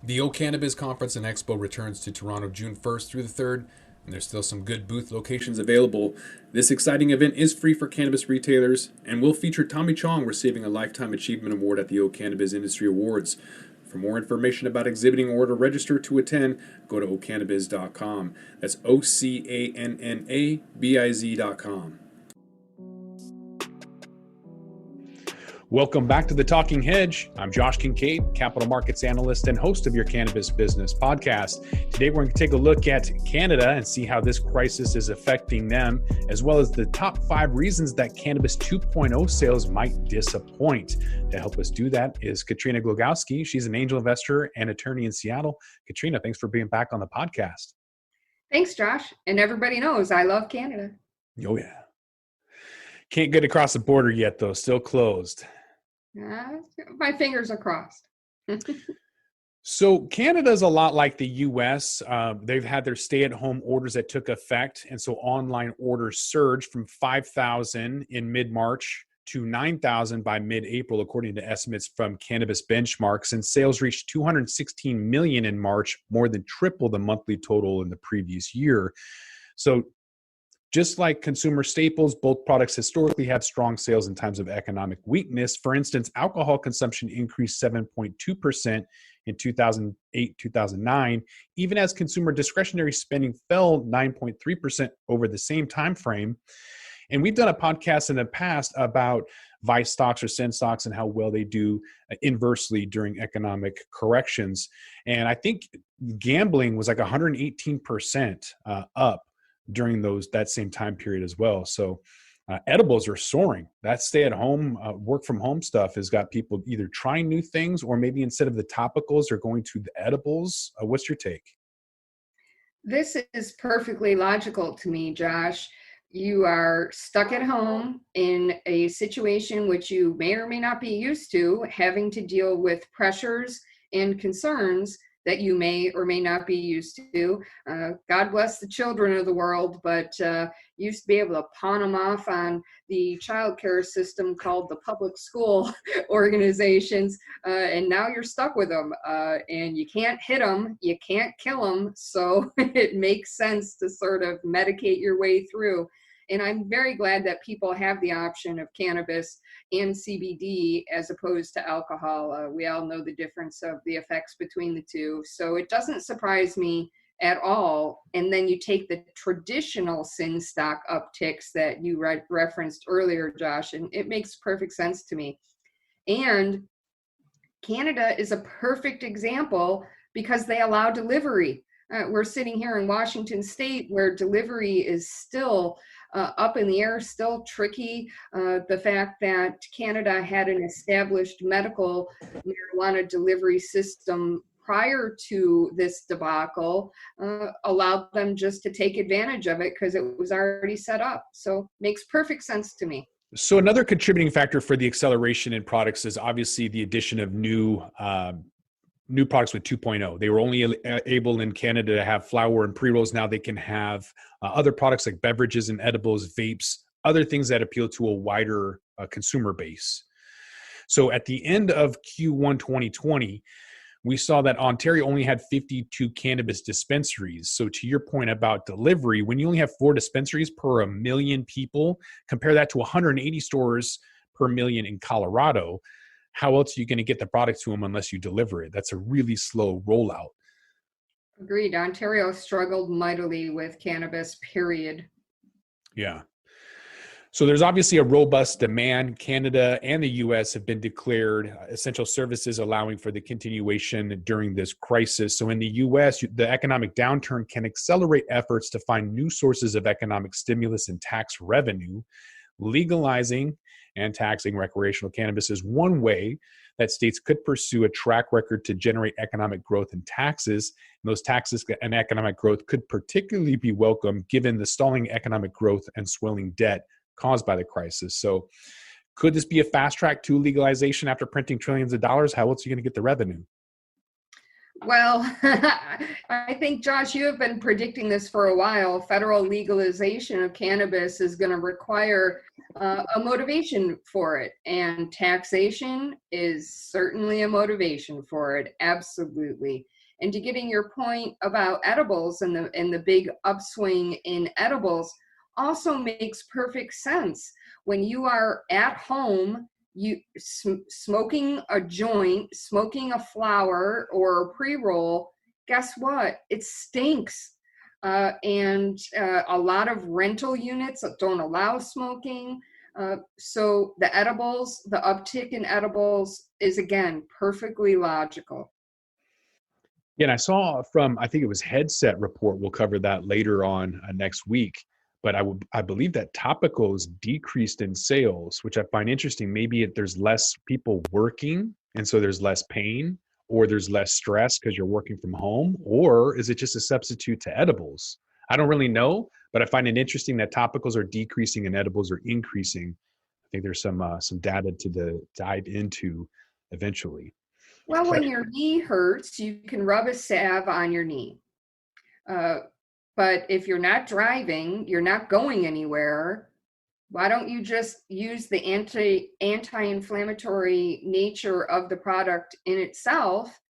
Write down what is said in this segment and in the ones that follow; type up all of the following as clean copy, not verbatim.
The O Cannabis Conference and Expo returns to Toronto June 1st through the 3rd, and there's still some good booth locations available. This exciting event is free for cannabis retailers and will feature Tommy Chong receiving a Lifetime Achievement Award at the O Cannabis Industry Awards. For more information about exhibiting or to register to attend, go to ocannabis.com. That's OCANNABIZ.com. Welcome back to the Talking Hedge. I'm Josh Kincaid, capital markets analyst and host of your Cannabis Business Podcast. Today, we're going to take a look at Canada and see how this crisis is affecting them, as well as the top 5 reasons that Cannabis 2.0 sales might disappoint. To help us do that is Katrina Glogowski. She's an angel investor and attorney in Seattle. Katrina, thanks for being back on the podcast. Thanks, Josh. And everybody knows I love Canada. Oh, yeah. Can't get across the border yet, though. Still closed. My fingers are crossed. So Canada's a lot like the U.S. They've had their stay-at-home orders that took effect, and so online orders surged from 5,000 in mid-March to 9,000 by mid-April, according to estimates from Cannabis Benchmarks, and sales reached 216 million in March, more than triple the monthly total in the previous year. So just like consumer staples, both products historically have strong sales in times of economic weakness. For instance, alcohol consumption increased 7.2% in 2008-2009, even as consumer discretionary spending fell 9.3% over the same time frame. And we've done a podcast in the past about vice stocks or sin stocks and how well they do inversely during economic corrections. And I think gambling was like 118% up during that same time period as well. So edibles are soaring. That stay-at-home, work-from-home stuff has got people either trying new things or maybe instead of the topicals, they're going to the edibles. What's your take? This is perfectly logical to me, Josh. You are stuck at home in a situation which you may or may not be used to, having to deal with pressures and concerns that you may or may not be used to. God bless the children of the world, but used to be able to pawn them off on the child care system called the public school organizations, and now you're stuck with them, and you can't hit them, you can't kill them, so it makes sense to sort of medicate your way through. And I'm very glad that people have the option of cannabis and CBD as opposed to alcohol. We all know the difference of the effects between the two. So it doesn't surprise me at all. And then you take the traditional sin stock upticks that you referenced earlier, Josh, and it makes perfect sense to me. And Canada is a perfect example because they allow delivery. We're sitting here in Washington State where delivery is still up in the air, still tricky. The fact that Canada had an established medical marijuana delivery system prior to this debacle allowed them just to take advantage of it because it was already set up. So makes perfect sense to me. So another contributing factor for the acceleration in products is obviously the addition of new products with 2.0. They were only able in Canada to have flower and pre-rolls. Now they can have other products like beverages and edibles, vapes, other things that appeal to a wider consumer base. So at the end of Q1 2020, we saw that Ontario only had 52 cannabis dispensaries. So to your point about delivery, when you only have 4 dispensaries per 1 million people, compare that to 180 stores per million in Colorado. How else are you going to get the product to them unless you deliver it? That's a really slow rollout. Agreed. Ontario struggled mightily with cannabis, period. Yeah. So there's obviously a robust demand. Canada and the U.S. have been declared essential services, allowing for the continuation during this crisis. So in the U.S., the economic downturn can accelerate efforts to find new sources of economic stimulus and tax revenue. Legalizing and taxing recreational cannabis is one way that states could pursue a track record to generate economic growth and taxes. And those taxes and economic growth could particularly be welcome given the stalling economic growth and swelling debt caused by the crisis. So could this be a fast track to legalization after printing trillions of dollars? How else are you going to get the revenue? Well, I think, Josh, you have been predicting this for a while. Federal legalization of cannabis is going to require a motivation for it, and taxation is certainly a motivation for it. Absolutely. And to getting your point about edibles and the big upswing in edibles also makes perfect sense. When you are at home, you smoking a joint, smoking a flower or a pre-roll, guess what? It stinks. And a lot of rental units don't allow smoking. So the edibles, the uptick in edibles is, again, perfectly logical. Yeah, and I saw from, I think it was Headset report. We'll cover that later on next week. But I believe that topicals decreased in sales, which I find interesting. Maybe there's less people working, and so there's less pain, or there's less stress because you're working from home, or is it just a substitute to edibles? I don't really know, but I find it interesting that topicals are decreasing and edibles are increasing. I think there's some data to dive into eventually. Well, But when your knee hurts, you can rub a salve on your knee. Uh, but if you're not driving, you're not going anywhere, why don't you just use the anti-inflammatory nature of the product in itself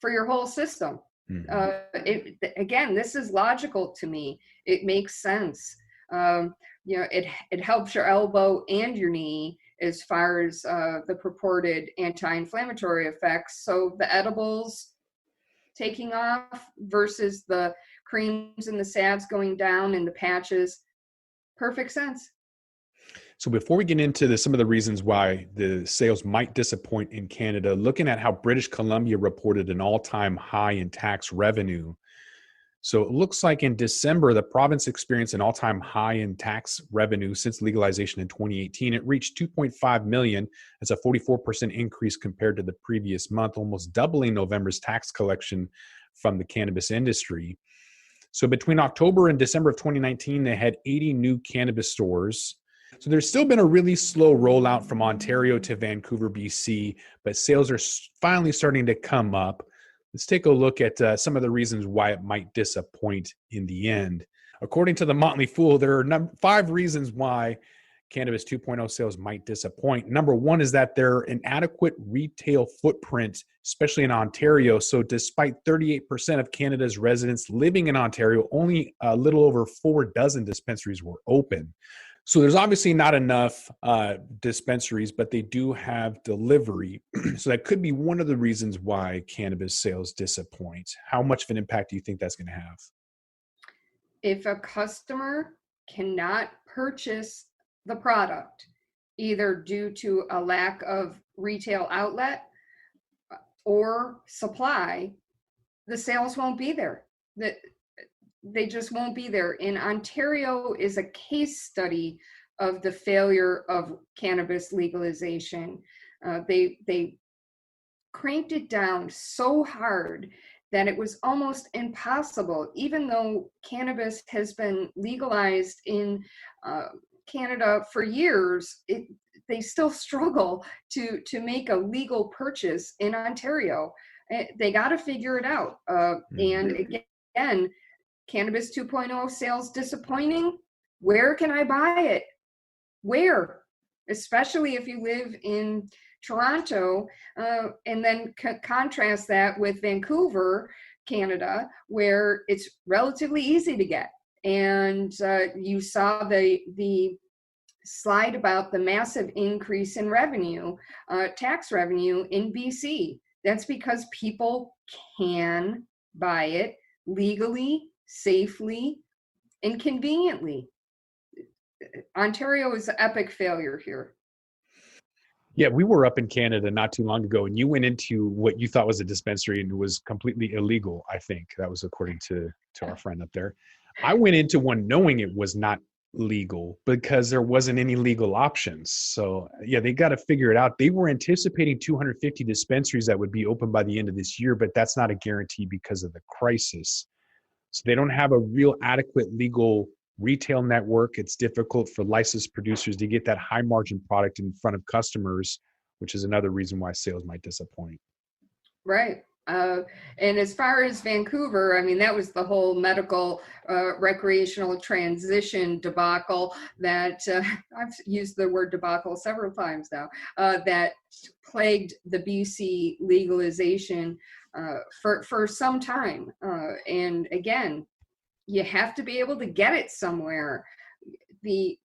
for your whole system? mhm. Again, this is logical to me. It makes sense. It helps your elbow and your knee as far as the purported anti-inflammatory effects. So the edibles taking off versus the creams and the salves going down and the patches, perfect sense. So before we get into some of the reasons why the sales might disappoint in Canada, looking at how British Columbia reported an all-time high in tax revenue. So it looks like in December, the province experienced an all-time high in tax revenue since legalization in 2018. It reached 2.5 million. That's a 44% increase compared to the previous month, almost doubling November's tax collection from the cannabis industry. So between October and December of 2019, they had 80 new cannabis stores. So there's still been a really slow rollout from Ontario to Vancouver, BC, but sales are finally starting to come up. Let's take a look at some of the reasons why it might disappoint in the end. According to the Motley Fool, there are 5 reasons why Cannabis 2.0 sales might disappoint. Number one is that they're an inadequate retail footprint, especially in Ontario. So despite 38% of Canada's residents living in Ontario, only a little over 4 dozen dispensaries were open. So there's obviously not enough dispensaries, but they do have delivery. So that could be one of the reasons why cannabis sales disappoint. How much of an impact do you think that's going to have? If a customer cannot purchase the product, either due to a lack of retail outlet or supply, the sales won't be there. They just won't be there. And Ontario is a case study of the failure of cannabis legalization. They cranked it down so hard that it was almost impossible, even though cannabis has been legalized in Canada for years. They still struggle to make a legal purchase in Ontario. They got to figure it out. And again, Cannabis 2.0 sales disappointing. Where can I buy it? Where? Especially if you live in Toronto, and then contrast that with Vancouver, Canada, where it's relatively easy to get. And you saw the slide about the massive increase in revenue, tax revenue in BC. That's because people can buy it legally, safely, and conveniently. Ontario is an epic failure here. Yeah, we were up in Canada not too long ago, and you went into what you thought was a dispensary, and it was completely illegal. I think that was according to our friend up there. I went into one knowing it was not legal because there wasn't any legal options. So yeah, they got to figure it out. They were anticipating 250 dispensaries that would be open by the end of this year, but that's not a guarantee because of the crisis. So they don't have a real adequate legal retail network. It's difficult for licensed producers to get that high margin product in front of customers, which is another reason why sales might disappoint. Right. And as far as Vancouver, I mean, that was the whole medical recreational transition debacle that I've used the word debacle several times now, that plagued the BC legalization for some time. And again, you have to be able to get it somewhere. The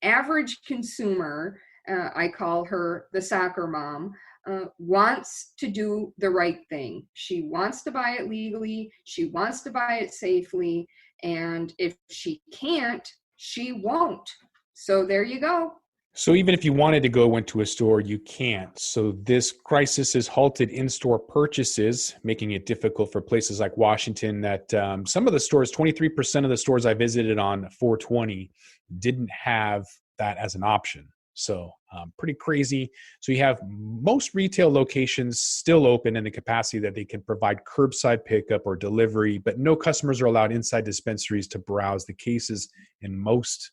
average consumer, I call her the soccer mom, wants to do the right thing. She wants to buy it legally. She wants to buy it safely. And if she can't, she won't. So there you go. So even if you wanted to go into a store, you can't. So this crisis has halted in-store purchases, making it difficult for places like Washington that some of the stores, 23% of the stores I visited on 420 didn't have that as an option. So pretty crazy. So you have most retail locations still open in the capacity that they can provide curbside pickup or delivery, but no customers are allowed inside dispensaries to browse the cases in most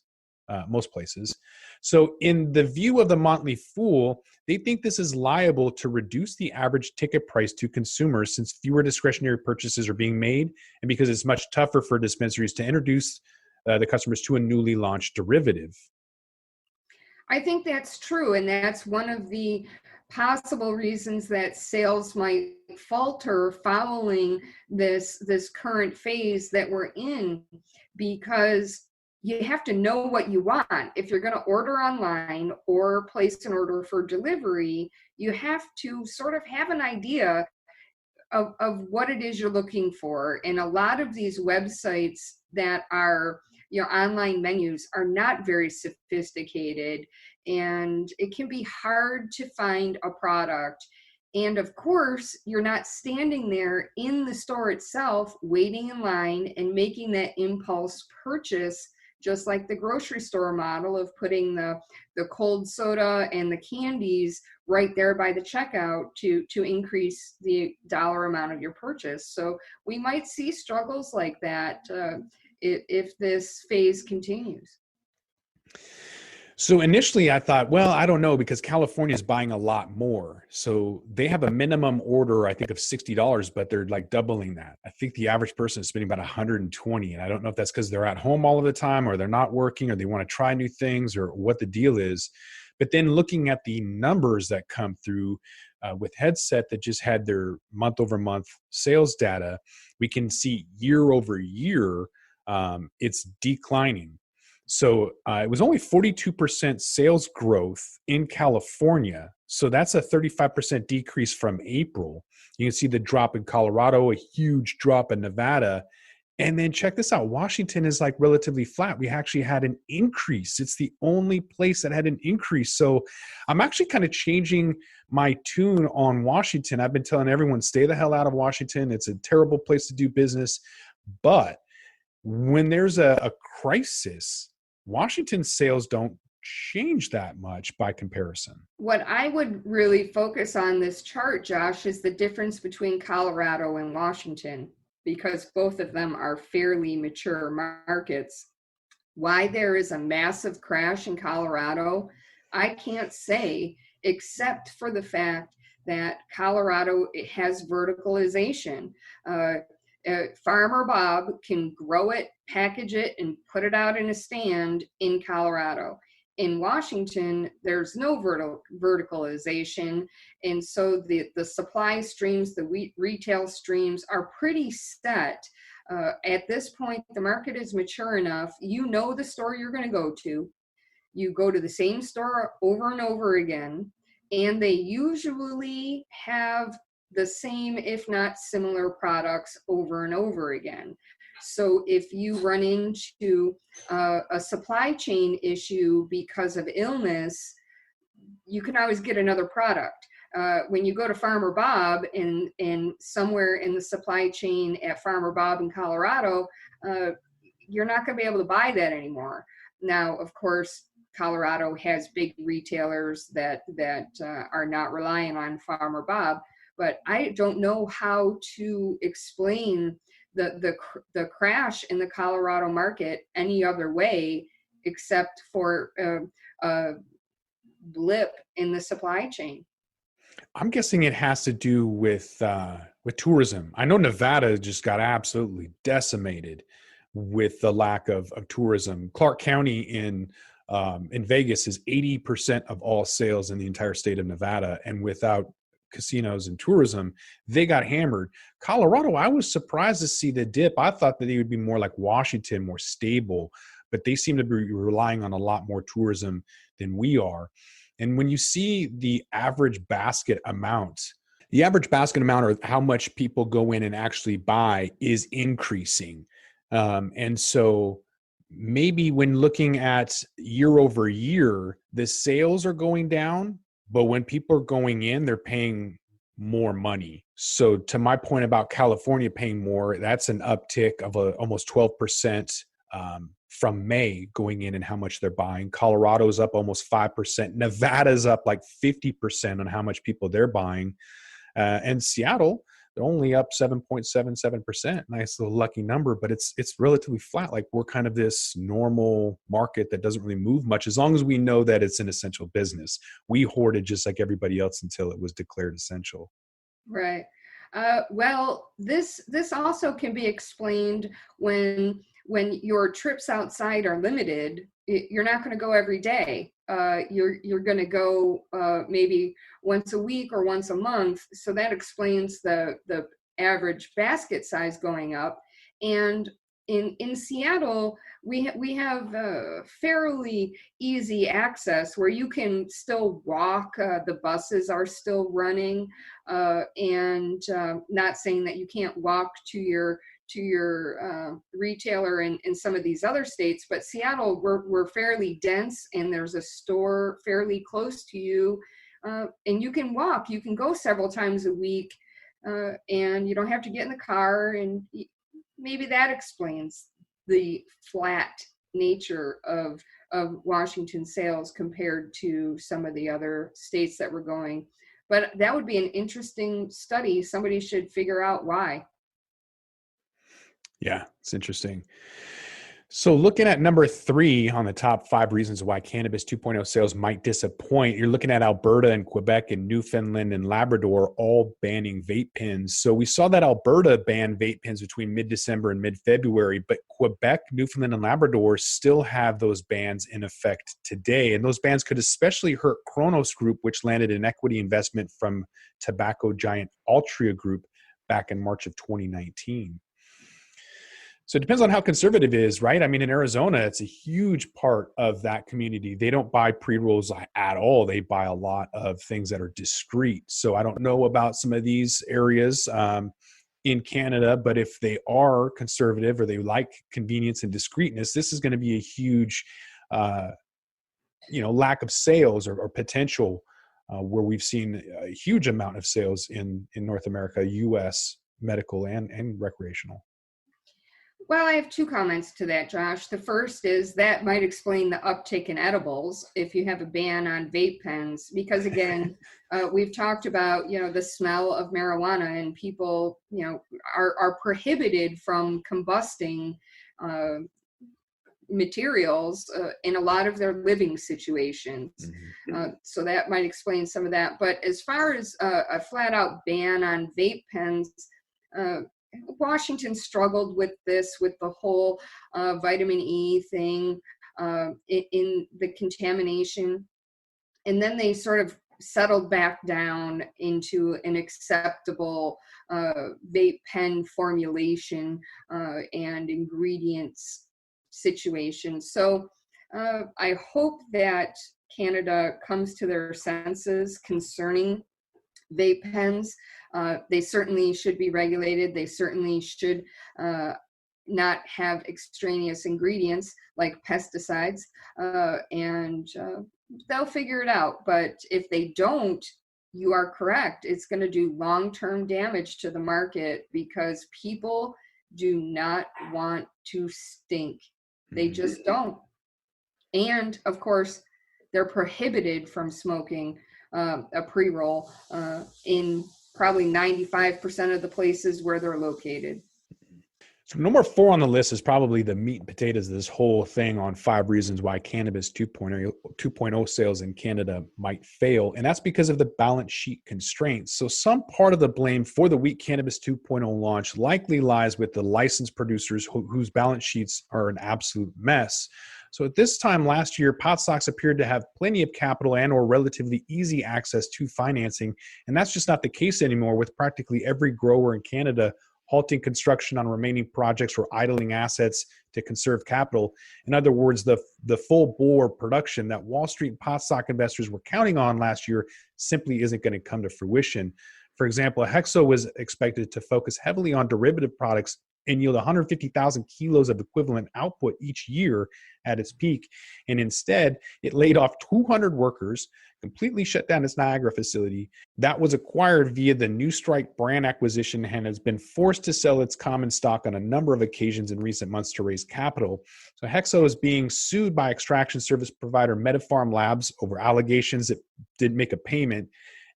places. So in the view of the Motley Fool, they think this is liable to reduce the average ticket price to consumers since fewer discretionary purchases are being made and because it's much tougher for dispensaries to introduce the customers to a newly launched derivative. I think that's true. And that's one of the possible reasons that sales might falter following this current phase that we're in, because you have to know what you want. If you're going to order online or place an order for delivery, you have to sort of have an idea of what it is you're looking for. And a lot of these websites that are, online menus are not very sophisticated, and it can be hard to find a product. And of course, you're not standing there in the store itself, waiting in line and making that impulse purchase, just like the grocery store model of putting the cold soda and the candies right there by the checkout to increase the dollar amount of your purchase. So we might see struggles like that if this phase continues. So initially I thought, well, I don't know, because California is buying a lot more. So they have a minimum order, I think, of $60, but they're like doubling that. I think the average person is spending about 120. And I don't know if that's because they're at home all of the time or they're not working or they want to try new things or what the deal is. But then looking at the numbers that come through with Headset that just had their month over month sales data, we can see year over year, it's declining. So it was only 42% sales growth in California. So that's a 35% decrease from April. You can see the drop in Colorado, a huge drop in Nevada. And then check this out. Washington is like relatively flat. We actually had an increase. It's the only place that had an increase. So I'm actually kind of changing my tune on Washington. I've been telling everyone, stay the hell out of Washington. It's a terrible place to do business. But when there's a crisis, Washington sales don't change that much by comparison. What I would really focus on this chart, Josh, is the difference between Colorado and Washington, because both of them are fairly mature markets. Why there is a massive crash in Colorado, I can't say, except for the fact that Colorado has verticalization. Farmer Bob can grow it, package it, and put it out in a stand in Colorado. In Washington, there's no verticalization. And so the supply streams, the retail streams are pretty set. At this point, the market is mature enough. You know the store you're going to go to. You go to the same store over and over again, and they usually have the same, if not similar, products over and over again. So if you run into a supply chain issue because of illness, you can always get another product. When you go to Farmer Bob and somewhere in the supply chain at Farmer Bob in Colorado, you're not going to be able to buy that anymore. Now, of course, Colorado has big retailers that are not relying on Farmer Bob, but I don't know how to explain the crash in the Colorado market any other way except for a blip in the supply chain. I'm guessing it has to do with tourism. I know Nevada just got absolutely decimated with the lack of tourism. Clark County in Vegas is 80% of all sales in the entire state of Nevada, and without casinos and tourism, they got hammered. Colorado, I was surprised to see the dip. I thought that they would be more like Washington, more stable, but they seem to be relying on a lot more tourism than we are. And when you see the average basket amount or how much people go in and actually buy is increasing. And so maybe when looking at year over year, the sales are going down, but when people are going in, they're paying more money. So to my point about California paying more, that's an uptick of almost 12% from May going in and how much they're buying. Colorado's up almost 5%. Nevada's up like 50% on how much people they're buying. And Seattle, they're only up 7.77%. Nice little lucky number, but it's relatively flat. Like we're kind of this normal market that doesn't really move much as long as we know that it's an essential business. We hoarded just like everybody else until it was declared essential. Right. Well, this also can be explained when your trips outside are limited. You're not going to go every day. You're going to go maybe once a week or once a month. So that explains the average basket size going up. And in Seattle, we have fairly easy access where you can still walk. The buses are still running, and not saying that you can't walk to your retailer in some of these other states, but Seattle, we're fairly dense, and there's a store fairly close to you, and you can walk. You can go several times a week, and you don't have to get in the car, and maybe that explains the flat nature of Washington sales compared to some of the other states that we're going. But that would be an interesting study. Somebody should figure out why. Yeah, it's interesting. So looking at number 3 on the top 5 reasons why Cannabis 2.0 sales might disappoint, you're looking at Alberta and Quebec and Newfoundland and Labrador all banning vape pens. So we saw that Alberta banned vape pens between mid-December and mid-February, but Quebec, Newfoundland, and Labrador still have those bans in effect today. And those bans could especially hurt Kronos Group, which landed an equity investment from tobacco giant Altria Group back in March of 2019. So it depends on how conservative it is, right? I mean, in Arizona, it's a huge part of that community. They don't buy pre-rolls at all. They buy a lot of things that are discreet. So I don't know about some of these areas in Canada, but if they are conservative or they like convenience and discreetness, this is going to be a huge, lack of sales or potential where we've seen a huge amount of sales in North America, U.S., medical and recreational. Well, I have 2 comments to that, Josh. The first is that might explain the uptick in edibles if you have a ban on vape pens, because again, we've talked about, the smell of marijuana, and people, are prohibited from combusting materials in a lot of their living situations. So that might explain some of that. But as far as a flat out ban on vape pens, Washington struggled with this, with the whole vitamin E thing in the contamination. And then they sort of settled back down into an acceptable vape pen formulation and ingredients situation. So I hope that Canada comes to their senses concerning vape pens. They certainly should be regulated. They certainly should not have extraneous ingredients like pesticides, and they'll figure it out. But if they don't, you are correct. It's going to do long-term damage to the market because people do not want to stink. They just don't. And of course, they're prohibited from smoking a pre-roll in probably 95% of the places where they're located. So number 4 on the list is probably the meat and potatoes of this whole thing on 5 reasons why cannabis 2.0 sales in Canada might fail. And that's because of the balance sheet constraints. So some part of the blame for the weak cannabis 2.0 launch likely lies with the licensed producers whose balance sheets are an absolute mess. So at this time last year, pot stocks appeared to have plenty of capital and or relatively easy access to financing. And that's just not the case anymore, with practically every grower in Canada halting construction on remaining projects or idling assets to conserve capital. In other words, the full bore production that Wall Street pot stock investors were counting on last year simply isn't going to come to fruition. For example, Hexo was expected to focus heavily on derivative products and yield 150,000 kilos of equivalent output each year at its peak. And instead, it laid off 200 workers, completely shut down its Niagara facility that was acquired via the New Strike brand acquisition, and has been forced to sell its common stock on a number of occasions in recent months to raise capital. So Hexo is being sued by extraction service provider MediPharm Labs over allegations it didn't make a payment.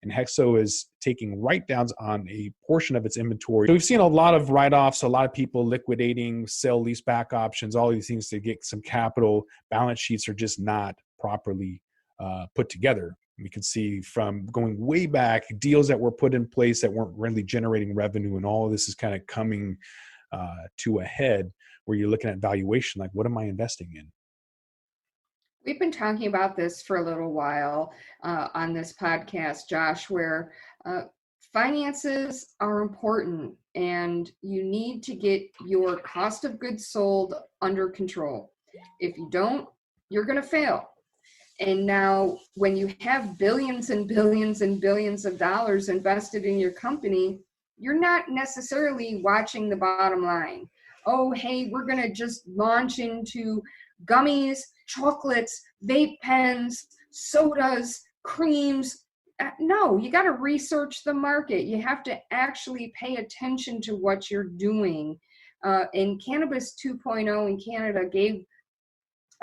And Hexo is taking write-downs on a portion of its inventory. So we've seen a lot of write-offs, a lot of people liquidating, sell leaseback options, all these things to get some capital. Balance sheets are just not properly put together. We can see from going way back, deals that were put in place that weren't really generating revenue, and all of this is kind of coming to a head where you're looking at valuation, like, what am I investing in? We've been talking about this for a little while on this podcast, Josh, where finances are important and you need to get your cost of goods sold under control. If you don't, you're going to fail. And now when you have billions and billions and billions of dollars invested in your company, you're not necessarily watching the bottom line. Oh, hey, we're going to just launch into gummies, chocolates, vape pens, sodas, creams. No, you got to research the market. You have to actually pay attention to what you're doing. And Cannabis 2.0 in Canada gave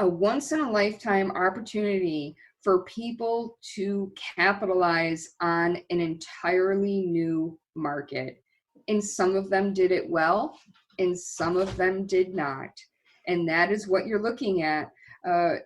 a once-in-a-lifetime opportunity for people to capitalize on an entirely new market. And some of them did it well, and some of them did not. And that is what you're looking at.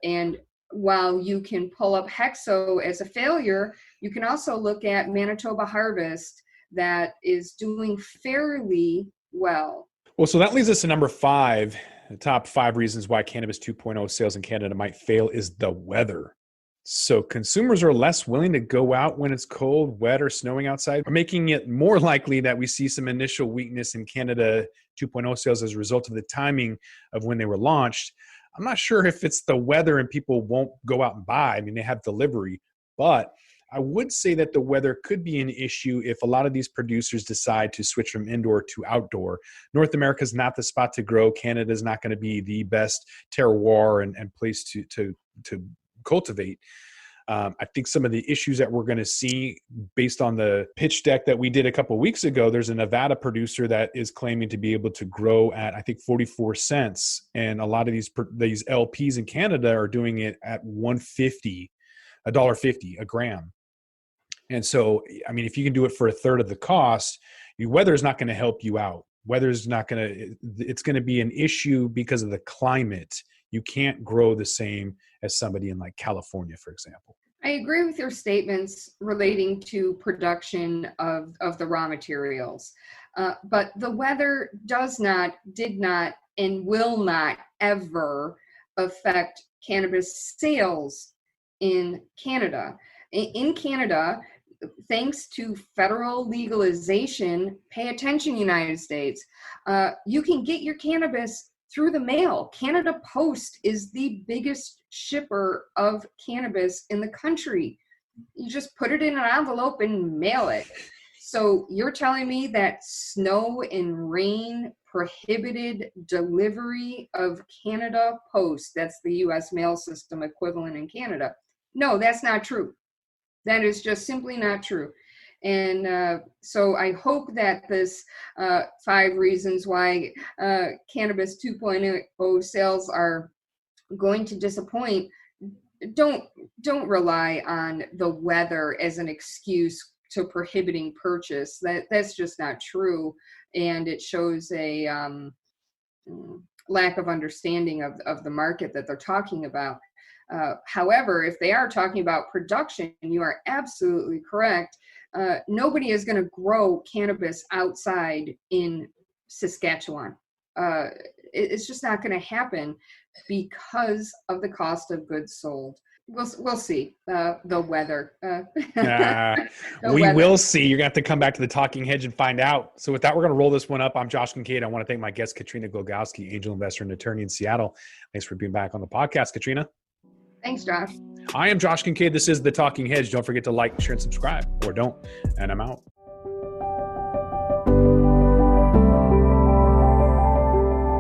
And while you can pull up Hexo as a failure, you can also look at Manitoba Harvest that is doing fairly well. Well, so that leads us to number 5. The top 5 reasons why Cannabis 2.0 sales in Canada might fail is the weather. So consumers are less willing to go out when it's cold, wet, or snowing outside, making it more likely that we see some initial weakness in Canada 2.0 sales as a result of the timing of when they were launched. I'm not sure if it's the weather and people won't go out and buy. I mean, they have delivery, but I would say that the weather could be an issue if a lot of these producers decide to switch from indoor to outdoor. North America is not the spot to grow. Canada is not going to be the best terroir and place to cultivate. I think some of the issues that we're going to see based on the pitch deck that we did a couple of weeks ago, there's a Nevada producer that is claiming to be able to grow at, I think, 44 cents. And a lot of these LPs in Canada are doing it at $1.50 a gram. And so, I mean, if you can do it for a third of the cost, weather is not going to help you out. Weather is not going to, it's going to be an issue because of the climate. You can't grow the same as somebody in like California, for example. I agree with your statements relating to production of the raw materials. But the weather did not, and will not ever affect cannabis sales in Canada. In Canada, thanks to federal legalization, pay attention, United States, you can get your cannabis through the mail. Canada Post is the biggest shipper of cannabis in the country. You just put it in an envelope and mail it. So you're telling me that snow and rain prohibited delivery of Canada Post, that's the US mail system equivalent in Canada? No, that's not true. That is just simply not true. And so I hope that this 5 reasons why Cannabis 2.0 sales are going to disappoint, don't rely on the weather as an excuse to prohibiting purchase. That's just not true. And it shows a lack of understanding of the market that they're talking about. However, if they are talking about production, you are absolutely correct. Nobody is going to grow cannabis outside in Saskatchewan. It's just not going to happen because of the cost of goods sold. We'll see. The weather. Will see. You're going to have to come back to the Talking Hedge and find out. So with that, we're going to roll this one up. I'm Josh Kincaid. I want to thank my guest, Katrina Glogowski, angel investor and attorney in Seattle. Thanks for being back on the podcast, Katrina. Thanks, Josh. I am Josh Kincaid. This is the Talking Hedge. Don't forget to like, share, and subscribe, or don't. And I'm out.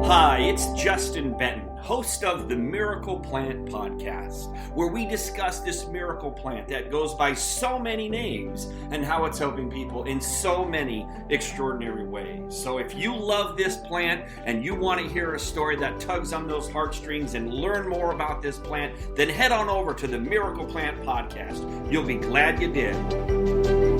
Hi, it's Justin Benton, host of the Miracle Plant Podcast, where we discuss this miracle plant that goes by so many names and how it's helping people in so many extraordinary ways. So if you love this plant and you want to hear a story that tugs on those heartstrings and learn more about this plant, then head on over to the Miracle Plant Podcast. You'll be glad you did.